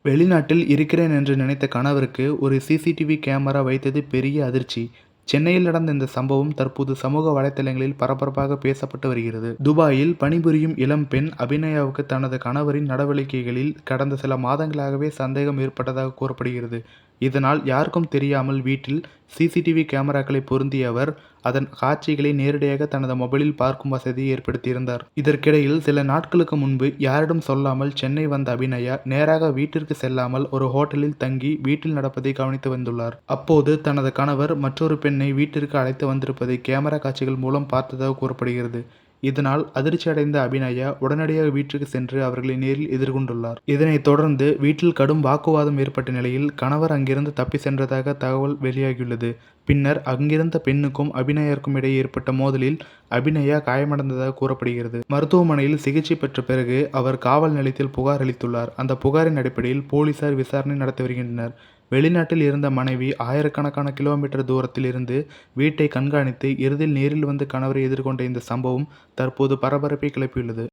வெளிநாட்டில் இருக்கிறேன் என்று நினைத்த கணவருக்கு ஒரு சிசிடிவி கேமரா வைத்தது பெரிய அதிர்ச்சி. சென்னையில் நடந்த இந்த சம்பவம் தற்போது சமூக வலைதளங்களில் பரபரப்பாக பேசப்பட்டு வருகிறது. துபாயில் பணிபுரியும் இளம் பெண் அபிநயாவுக்கு தனது கணவரின் நடவடிக்கைகளில் கடந்த சில மாதங்களாகவே சந்தேகம் ஏற்பட்டதாக கூறப்படுகிறது. இதனால் யாருக்கும் தெரியாமல் வீட்டில் சிசிடிவி கேமராக்களை பொருத்திய அவர் அதன் காட்சிகளை நேரடியாக தனது மொபைலில் பார்க்கும் வசதியை ஏற்படுத்தியிருந்தார். இதற்கிடையில் சில நாட்களுக்கு முன்பு யாரிடம் சொல்லாமல் சென்னை வந்த அபிநயா நேராக வீட்டிற்கு செல்லாமல் ஒரு ஹோட்டலில் தங்கி வீட்டில் நடப்பதை கவனித்து வந்துள்ளார். அப்போது தனது கணவர் மற்றொரு பெண்ணை வீட்டிற்கு அழைத்து வந்திருப்பதை கேமரா காட்சிகள் மூலம் பார்த்ததாக கூறப்படுகிறது. இதனால் அதிர்ச்சி அடைந்த அபிநயா உடனடியாக வீட்டிற்கு சென்று அவர்களை நேரில் எதிர்கொண்டுள்ளார். இதனைத் தொடர்ந்து வீட்டில் கடும் வாக்குவாதம் ஏற்பட்ட நிலையில் கணவர் அங்கிருந்து தப்பி சென்றதாக தகவல் வெளியாகியுள்ளது. பின்னர் அங்கிருந்த பெண்ணுக்கும் அபிநயாவிற்கும் இடையே ஏற்பட்ட மோதலில் அபிநயா காயமடைந்ததாக கூறப்படுகிறது. மருத்துவமனையில் சிகிச்சை பெற்ற பிறகு அவர் காவல் நிலையத்தில் புகார் அளித்துள்ளார். அந்த புகாரின் அடிப்படையில் போலீசார் விசாரணை நடத்தி வருகின்றனர். வெளிநாட்டில் இருந்த மனைவி ஆயிரக்கணக்கான கிலோமீட்டர் தூரத்தில் இருந்து வீட்டை கண்காணித்து இறுதியில் நேரில் வந்து கணவரை எதிர்கொண்ட இந்த சம்பவம் தற்போது பரபரப்பை கிளப்பியுள்ளது.